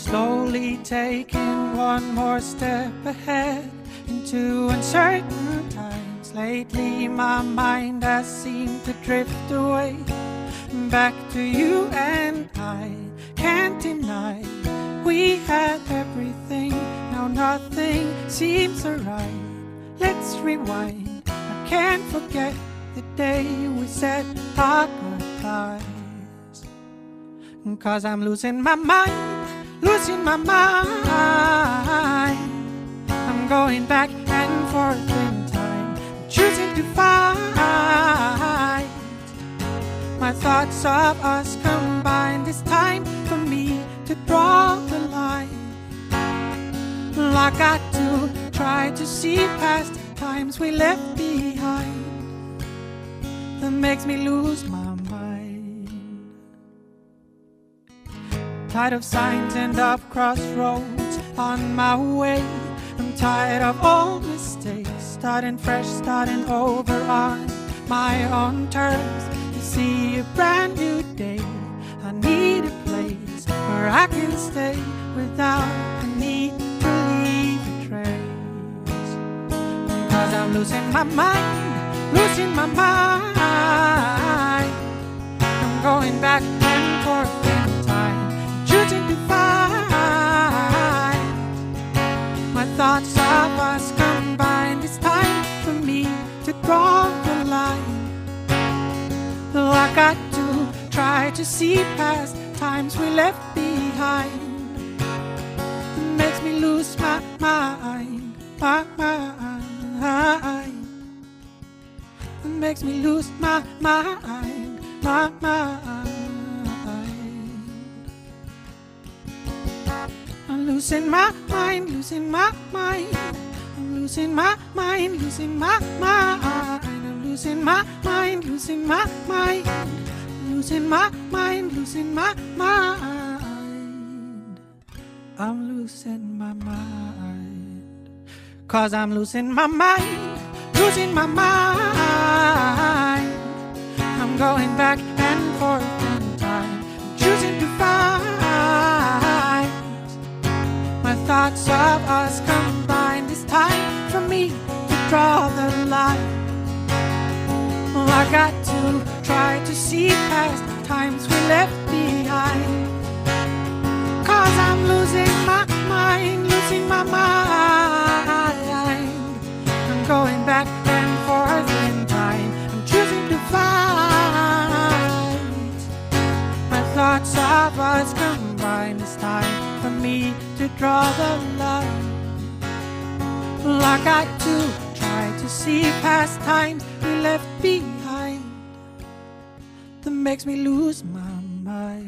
slowly taking one more step ahead into uncertain times. Lately my mind has seemed to drift away back to you, and I can't deny we had everything, now nothing seems alright. Let's rewind, I can't forget the day we said our goodbyes. 'Cause I'm losing my mind, losing my mind. I'm going back and forth in time, choosing to fight. My thoughts of us combined, it's time for me to draw the line. I got to try to see past times we left behind. That makes me lose my mind. Tired of signs and of crossroads on my way. I'm tired of all mistakes, starting fresh, starting over on my own terms. To see a brand new day, I need a place where I can stay without the need to leave a trace. 'Cause I'm losing my mind, losing my mind. I'm going back and forth in time, choosing to fight. My thoughts of us combined, it's time for me to draw the line. I got to try to see past times we left behind. It makes me lose my mind, my mind. It makes me lose my mind, my mind. I'm losing my mind, losing my mind. I'm losing my mind, losing my mind. I'm losing my mind, losing my mind. Losing my mind, losing my mind. I'm losing my mind. 'Cause I'm losing my mind, losing my mind. I'm going back and forth in time, choosing to fight. My thoughts of us combined, it's time for me to draw the line. I got to try to see past times we left behind. 'Cause I'm losing my mind, losing my mind. I'm going back and forth in time, I'm choosing to fight. My thoughts of us combined, it's time for me to draw the line. I got to try to see past times we left behind. That makes me lose my mind.